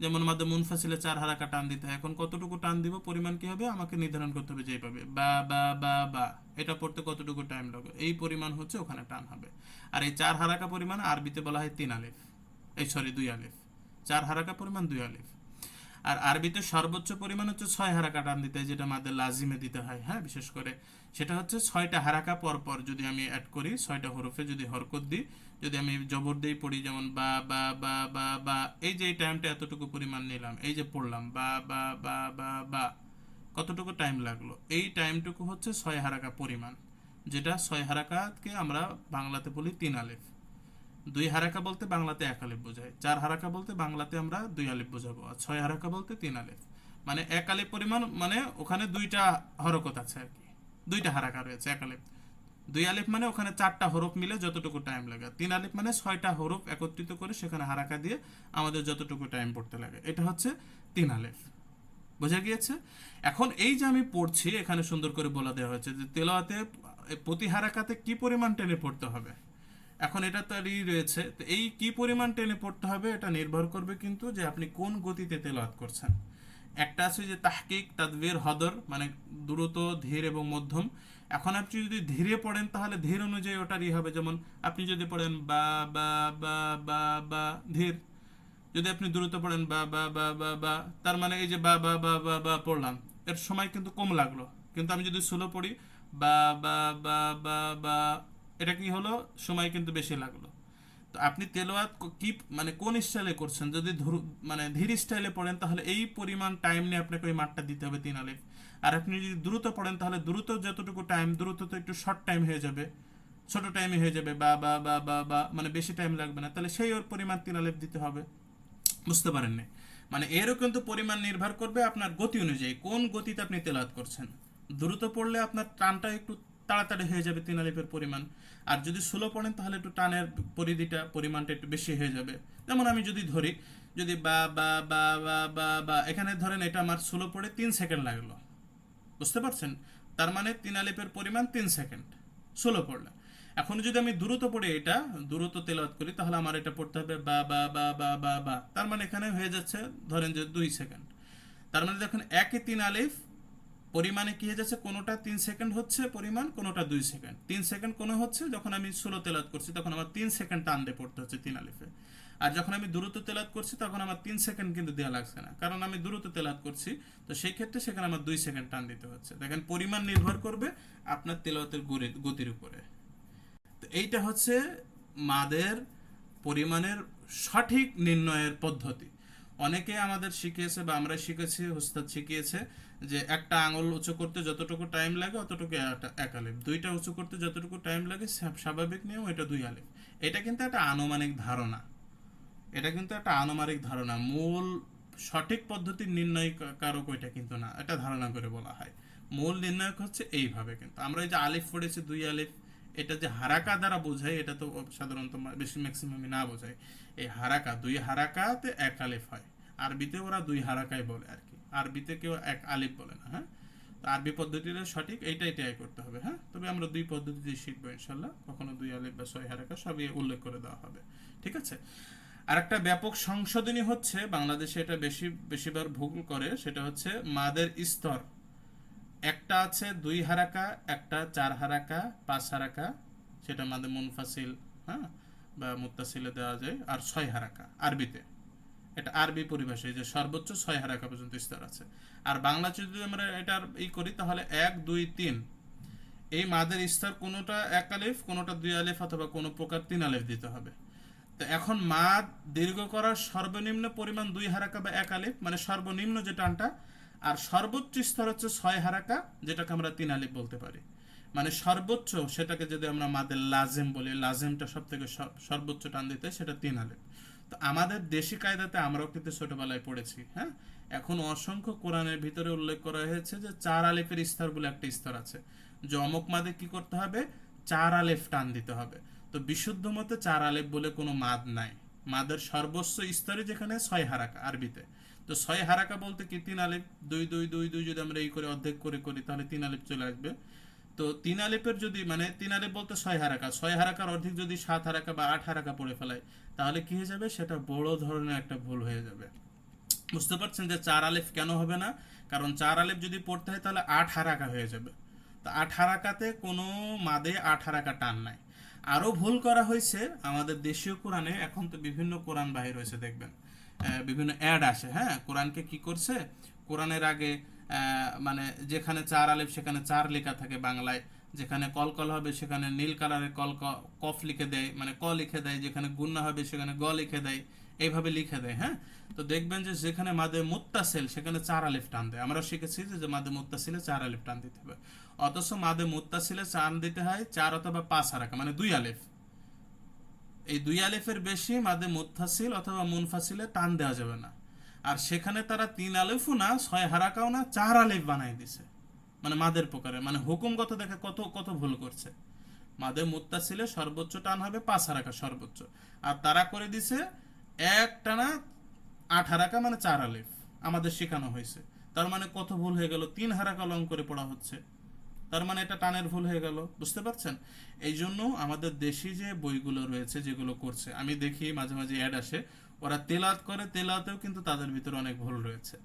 যেমন মাদে মুনফাসিলে চার হারাকা টান দিতে হয়, এখন কতটুকু টান দিব, পরিমাণ কি হবে আমাকে নির্ধারণ করতে হবে, যেভাবে বা বা বা বা, এটা পড়তে কতটুকু টাইম লাগে, এই পরিমাণ হচ্ছে ওখানে টান হবে। আর এই চার হারাকা পরিমাণ আরবিতে বলা হয় 3 আলিফ, এই সরি 2 আলিফ। চার হারাকা পরিমাণ 2 আলিফ। আর আরবিতে সর্বোচ্চ পরিমাণ হচ্ছে 6 হারাকা টান দিতে হয়, যেটা মাদের লাজিমে দিতে হয়, হ্যাঁ, বিশেষ করে সেটা হচ্ছে 6টা হারাকা পর পর যদি আমি অ্যাড করি, 6টা হরফে যদি হরকত দিই, যদি আমি জবর দিয়েই পড়ি, যেমন বা বা বা বা বা, এই যে এই টাইমটা এতটুকু পরিমাণ নিলাম, এই যে পড়লাম বা বা বা বা বা, কতটুকু টাইম লাগলো, এই টাইমটুকু হচ্ছে 6 হারাকা পরিমাণ, যেটা 6 হারাকাতকে আমরা বাংলাতে বলি 3 আলিফ। 2 হারাকা বলতে বাংলাতে 1 আলিফ বোঝায়, 4 হারাকা বলতে বাংলাতে আমরা 2 আলিফ বোঝাবো, আর 6 হারাকা বলতে 3 আলিফ। মানে 1 আলিফ পরিমাণ, মানে ওখানে দুইটা হরকত আছে আর কি, দুইটা হারাকা রয়েছে। 1 আলিফ, 2 আলিফ মানে ওখানে 4টা হরফ মিলে যতটুকু টাইম লাগে, 3 আলিফ মানে 6টা হরফ একত্রিত করে সেখানে হারাকা দিয়ে আমাদের যতটুকু টাইম পড়তে লাগে, এটা হচ্ছে 3 আলিফ। বোঝা গিয়েছে? এখন এই যে আমি পড়ছি, এখানে সুন্দর করে বলা দেওয়া হয়েছে যে তেলাওয়াতে প্রতি হারাকাতে কি পরিমাণ টেনে পড়তে হবে। এখন এটা তারই রয়েছে, তো এই কি পরিমাণ টেনে পড়তে হবে এটা নির্ভর করবে কিন্তু যে আপনি কোন গতিতে তেলাওয়াত করছেন। একটা আছে যে তাহকিক, তাদবীর, হদর, মানে দ্রুত, ধীর এবং মধ্যম। এখন আপনি যদি ধীরে পড়েন তাহলে ধীর অনুযায়ী ওটারই হবে, যেমন আপনি যদি পড়েন বা বা বা বা বা ধীর, যদি আপনি দ্রুত পড়েন বা বা বা বা বা, তার মানে এই যে বা বা বা বা বা পড়লাম, এর সময় কিন্তু কম লাগলো। কিন্তু আমি যদি স্লো পড়ি বা বা বা বা বা, এটা কি হলো, সময় কিন্তু বেশি লাগলো। তো আপনি তেলাওয়াত কি মানে কোন স্টাইলে করছেন, যদি মানে ধীর স্টাইলে পড়েন তাহলে এই পরিমাণ টাইম নিয়ে আপনাকে ওই মাঠটা দিতে হবে 3 আলিফ। আর আপনি যদি দ্রুত পড়েন তাহলে দ্রুত যতটুকু টাইম, দ্রুত তো একটু শর্ট টাইম হয়ে যাবে, ছোট টাইমে হয়ে যাবে, বা বা বা বা বা, মানে বেশি টাইম লাগবে না, তাহলে সেই ওর পরিমাণ 3 আলিফ দিতে হবে। বুঝতে পারেননি? মানে এরও কিন্তু পরিমাণ নির্ভর করবে আপনার গতি অনুযায়ী, কোন গতিতে আপনি তেলাওয়াত করছেন। দ্রুত পড়লে আপনার টানটা একটু তাড়াতাড়ি হয়ে যাবে 3 আলিফের পরিমাণ, আর যদি স্লো পড়েন তাহলে একটু টানের পরিমাণটা একটু বেশি হয়ে যাবে। যেমন আমি যদি ধরি, যদি বা বা বা বা বা বা, এখানে ধরেন এটা আমার স্লো পড়ে 3 সেকেন্ড লাগলো, বুঝতে পারছেন? তার মানে 3 আলিফের পরিমাণ 3 সেকেন্ড স্লো পড়লে। এখন যদি আমি দ্রুত পড়ে এটা দ্রুত তেলাওয়াত করি তাহলে আমার এটা পড়তে হবে বা বা বা বা বা বা, তার মানে এখানে হয়ে যাচ্ছে ধরেন যে 2 সেকেন্ড। তার মানে দেখুন একই 3 আলিফ পরিমাণে কি হয়ে যাচ্ছে, কোনোটা 3 সেকেন্ড হচ্ছে পরিমাণ, কোনোটা 2 সেকেন্ড। 3 সেকেন্ড কোনো হচ্ছে যখন আমি স্লো তেলাওয়াত করছি তখন আমার 3 সেকেন্ড টান দিয়ে পড়তে হচ্ছে 3 আলিফে। আর যখন আমি দ্রুত তেলাওয়াত করছি তখন আমার 3 সেকেন্ড কিন্তু দেওয়া লাগছে না, কারণ আমি দ্রুত তেলাওয়াত করছি। তো সেই ক্ষেত্রে সেখানে আমার 2 সেকেন্ড টান দিতে হচ্ছে। দেখেন পরিমাণ নির্ভর করবে আপনার তেলাওয়াতের গতির উপরে। তো এইটা হচ্ছে মাদের পরিমাণের সঠিক নির্ণয়ের পদ্ধতি। অনেকে আমাদের শিখিয়েছে বা আমরা শিখেছি, উস্তাদ শিখিয়েছে যে একটা আঙুল উঁচু করতে যতটুকু টাইম লাগে অতটুকু 1 আলিফ, দুইটা উঁচু করতে যতটুকু টাইম লাগে স্বাভাবিক নিয়ম এটা 2 আলিফ। এটা কিন্তু একটা আনুমানিক ধারণা, এটা কিন্তু একটা আনুমানিক ধারণা, মূল সঠিক পদ্ধতির নির্ণয় কারক ওইটা কিন্তু না, এটা ধারণা করে বলা হয়। মূল নির্ণায়ক হচ্ছে এইভাবে। কিন্তু আমরা এই যে আলিফ পড়েছি 2 আলিফ, এটা যে হারাকা দ্বারা বোঝাই এটা তো সাধারণত বেশি ম্যাক্সিমামই না বোঝায়। এই হারাকা, 2 হারাকাতে 1 আলিফ হয়। আরবিতে ওরা 2 হারাকাই বলে আর কি, আরবিতে কেউ 1 আলিফ বলে না। হ্যাঁ, তো আরবি পদ্ধতিটা সঠিক, এইটাই ট্রাই করতে হবে। হ্যাঁ, তবে আমরা দুই পদ্ধতিতেই শিখবো ইনশাল্লাহ, কখনো 2 আলিফ বা 6 হারাকা সবই উল্লেখ করে দেওয়া হবে। ঠিক আছে। আর একটা ব্যাপক সংশোধনী হচ্ছে বাংলাদেশে এটা বেশিবার ভুল করে, সেটা হচ্ছে মাদের স্তর। একটা আছে 2 হারাকা, একটা 4 হারাকা, 5 হারাকা, সেটা মাদে মুনফাসিল, হ্যাঁ, বা মুত্তাসিলে দেওয়া যায়, আর 6 হারাকা আরবিতে। এটা আরবি পরিভাষায় যে সর্বোচ্চ 6 হারাকা পর্যন্ত স্তর আছে। আর বাংলাতে যদি আমরা এটার করি তাহলে 1 2 3, এই মাদের স্তর কোনোটা 1 আলিফ, কোনোটা 2 আলিফ, অথবা কোনো প্রকার 3 আলিফ দিতে হবে। তো এখন মাদ দীর্ঘ করার সর্বনিম্ন পরিমাণ 2 হারাকা বা 1 আলিফ, মানে সর্বনিম্ন যে টানটা। আর সর্বোচ্চ স্তর হচ্ছে 6 হারাকা, যেটাকে আমরা 3 আলিফ বলতে পারি। মানে সর্বোচ্চ, সেটাকে যদি আমরা মাদের লাজেম বলি, লাজেমটা সব থেকে সর্বোচ্চ টান দিতে সেটা 3 আলিফ। তো আমাদের দেশি কায়দাতে আমরাও কিন্তু ছোটবেলায় পড়েছি। হ্যাঁ, এখন অসংখ্য কোরআনের ভিতরে উল্লেখ করা হয়েছে যে 4 আলিফের স্তর বলে একটা স্তর আছে, যে অমুক মাদে কি করতে হবে, 4 আলিফ টান দিতে হবে। তো বিশুদ্ধ মতে 4 আলিফ বলে কোনো মাদ নাই। মাদের সর্বোচ্চ স্তরে যেখানে 6 হারাকা আরবিতে, তো 6 হারাকা বলতে কি 3 আলিফ, 2 2 2 2 যদি আমরা এই করে অর্ধেক করে করি তাহলে 3 আলিফ চলে আসবে। তো 3 আলিফের যদি মানে 3 আলিফ বলতে 6 হারাকা, 6 হারাকার অর্ধেক যদি 7 হারাকা বা 8 হারাকা পড়ে ফেলায় তাহলে কি হয়ে যাবে, সেটা বড় ধরনের একটা ভুল হয়ে যাবে। বুঝতে পারছেন যে 4 আলিফ কেন হবে না? কারণ 4 আলিফ যদি পড়তে হয় তাহলে 8 হারাকা হয়ে যাবে। তো 8 হারাকাতে কোনো মাদে 8 হারাকা টান নাই। আরও ভুল করা হয়েছে আমাদের দেশীয় কোরআনে, এখন তো বিভিন্ন কোরআন বাহির হয়েছে দেখবেন, বিভিন্ন অ্যাড আসে, হ্যাঁ, কোরআনকে কি করছে, কোরআনের আগে মানে যেখানে 4 আলিফ সেখানে 4 লেখা থাকে বাংলায়, যেখানে কলকল হবে সেখানে নীল কালারের কফ লিখে দেয়, মানে ক লিখে দেয়, যেখানে গুন্না হবে সেখানে গ লিখে দেয়, এইভাবে লিখে দেয়, হ্যাঁ। তো দেখবেন যে যেখানে মাদে মুত্তাসিল সেখানে 4 আলিফ টান দেয়। আমরা শিখেছি যে মাদে মুত্তাসিলে 4 আলিফ টান দিতে হবে, অথচ মাদে মুত্তাসিলে টান দিতে হয় 4 অথবা 5 হারাকা, মানে 2 আলিফ। এই 2 আলিফের বেশি মাদে মুত্তাসিল অথবা মুনফাসিলে টান দেওয়া যাবে না। আর সেখানে তারা 3 আলিফও না, 6 হারাকাও না, 4 আলিফ বানাই দিছে, মানে মাদের প্রকারে, মানে হুকুমগত দেখে কত কত ভুল করছে। মাদে মুত্তাসিলে সর্বোচ্চ টান হবে 5 হারাকা সর্বোচ্চ, আর তারা করে দিছে এক টানা 8 হারাকা, মানে 4 আলিফ আমাদের শেখানো হয়েছে। তার মানে কত ভুল হয়ে গেল, 3 হারাকা লং করে পড়া হচ্ছে, তার মানে এটা টানের ভুল হয়ে গেল। বুঝতে পারছেন? এই জন্য আমাদের দেশি যে বইগুলো রয়েছে যেগুলো করছে, আমি দেখি মাঝে মাঝে অ্যাড আসে, ওরা তেলাওয়াত করে, তেলাওয়াতেও কিন্তু তাদের ভিতরে অনেক ভুল রয়েছে।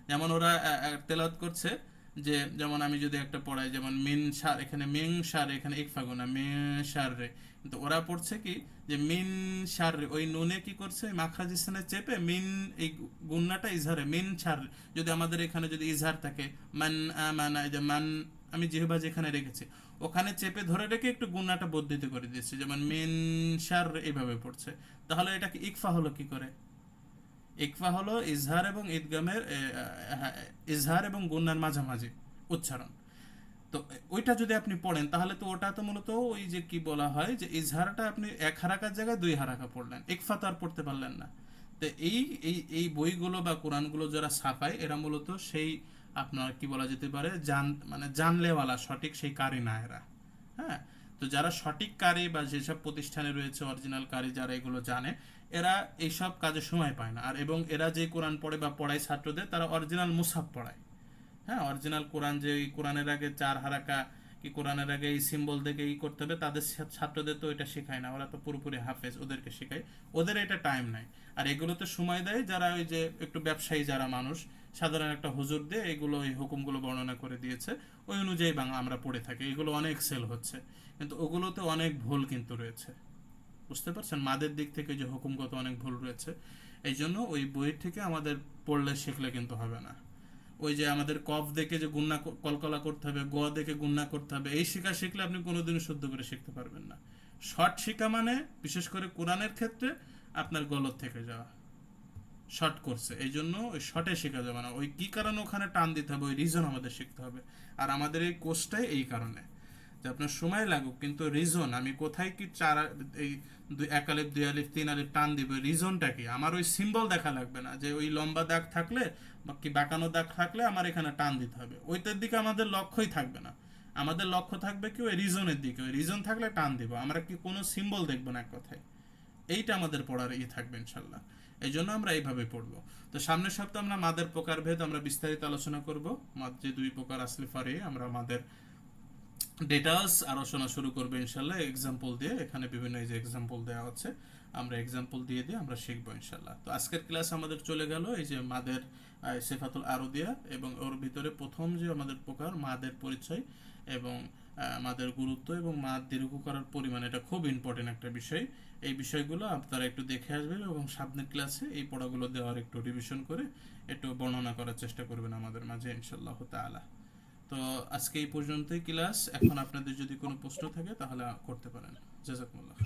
যেমন ওরা তেলাওয়াত করছে যে, যেমন আমি যদি একটা পড়াই, যেমন মিন সার, এখানে মিন সার, এখানে এক ফাগুনা মিন সার রে, কিন্তু ওরা পড়ছে কি যে মিন সার রে, ওই নুনে কি করছে মাখরাজ স্থানে চেপে মিন, এই গুন্নাটা ইজহারে মিন সার। যদি আমাদের এখানে যদি ইজহার থাকে মান আমানা, এই যে মান আমি জিহবা যেখানে রেখেছি ওখানে চেপে ধরে রেখে একটু গুন্নাটা বর্ধিত করে দিচ্ছি, যেমন মিন সার এইভাবে পড়ছে। তাহলে এটা কি ইকফা হলো কি করে? ইকফা হলো ইজহার এবং ইদগামের ইজহার এবং গুন্নার মাঝামাঝি উচ্চারণ। তো ওইটা যদি আপনি পড়েন তাহলে তো ওটা তো মূলত ওই যে কি বলা হয় যে ইজহারটা আপনি 1 হারাকার জায়গায় 2 হারাকা পড়লেন, ইকফা তো আর পড়তে পারলেন না। তো এই এই এই বইগুলো বা কোরআনগুলো যারা ছাপায় এরা মূলত সেই আপনার কি বলা যেতে পারে মানে জানলেওয়ালা সঠিক সেই কারি না এরা, হ্যাঁ। তো যারা সঠিক কারি বা যেসব প্রতিষ্ঠানে রয়েছে অরিজিনাল কারি যারা এগুলো জানে, এরা এইসব কাজে সময় পায় না। আর এবং এরা যে কোরআন পড়ে বা পড়ায় ছাত্রদের, তারা অরিজিনাল মুসাফ পড়ায়, হ্যাঁ। অরিজিনাল কোরআন যে এই কোরআনের আগে 4 হারাকা কি কোরআনের আগে এই সিম্বল দেখে ই করতে হবে, তাদের ছাত্রদের তো এটা শেখায় না, ওরা তো পুরোপুরি হাফেজ, ওদেরকে শেখায়, ওদের এটা টাইম নাই। আর এগুলোতে সময় দেয় যারা ওই যে একটু ব্যবসায়ী যারা মানুষ, সাধারণ একটা হুজুর দিয়ে এগুলো এই হুকুমগুলো বর্ণনা করে দিয়েছে, ওই অনুযায়ী বাংলা আমরা পড়ে থাকি, এগুলো অনেক সেল হচ্ছে, কিন্তু ওগুলোতে অনেক ভুল কিন্তু রয়েছে। বুঝতে পারছেন? মাদের দিক থেকে যে হুকুমগত অনেক ভুল রয়েছে। এই জন্য ওই বই থেকে আমাদের পড়লে শিখলে কিন্তু হবে না। ওই যে আমাদের কফ দেখে যে গুন্না কলকলা করতে হবে, গ দেখে গুন্না করতে হবে, এই শিখা শিখলে আপনি কোনোদিনও শুদ্ধ করে শিখতে পারবেন না। শর্ট শিখা মানে বিশেষ করে কোরআনের ক্ষেত্রে আপনার গলত থেকে যাওয়া, শর্ট করছে, এই জন্য ওই শর্টে শেখা যাবে না। ওই কি কারণে ওখানে টান দিতে হবে, ওই রিজন আমাদের শিখতে হবে। আর আমাদের এই কোর্সটাই এই কারণে যে আপনার সময় লাগুক, কিন্তু রিজন আমি কোথায় কি এই 1 আলিফ 2 আলিফ 3 আলিফ টান দিব, রিজনটা কি, আমার ওই সিম্বল দেখা লাগবে না যে ওই লম্বা দাগ থাকলে বা কি বাঁকানো দাগ থাকলে আমার এখানে টান দিতে হবে, ওইটার দিকে আমাদের লক্ষ্যই থাকবে না। আমাদের লক্ষ্য থাকবে কি ওই রিজনের দিকে, ওই রিজন থাকলে টান দিব, আমরা কি কোনো সিম্বল দেখবো না এক কথায়। এইটা আমাদের পড়ার থাকবে ইনশাল্লাহ। এই জন্য আমরা এইভাবে পড়বো। তো সামনের সপ্তাহে আমরা মাদের প্রকারভেদ আমরা বিস্তারিত আলোচনা করব। মাদ যে 2 প্রকার আসলে ফারে, আমরা মাদের ডিটেইলস আলোচনা শুরু করবো ইনশাল্লাহ এক্সাম্পল দিয়ে। এখানে বিভিন্ন এই যে এক্সাম্পল দেওয়া আছে, আমরা এক্সাম্পল দিয়ে আমরা শিখবো ইনশাল্লাহ। তো আজকের ক্লাস আমাদের চলে গেল এই যে মাদের সিফাতুল আরদিয়া, এবং ওর ভিতরে প্রথম যে আমাদের প্রকার মাদের পরিচয় এবং মাদের গুরুত্ব এবং মাদ দীর্ঘ করার পরিমাণ, এটা খুব ইম্পর্টেন্ট একটা বিষয়। এই বিষয়গুলো আপনারা একটু দেখে আসবেন এবং সামনের ক্লাসে এই পড়াগুলো দেওয়ার একটু রিভিশন করে একটু বর্ণনা করার চেষ্টা করবেন আমাদের মাঝে ইনশাআল্লাহ তাআলা। তো আজকে এই পর্যন্তই ক্লাস। এখন আপনাদের যদি কোনো প্রশ্ন থাকে তাহলে করতে পারেন। জাযাকুমুল্লাহ।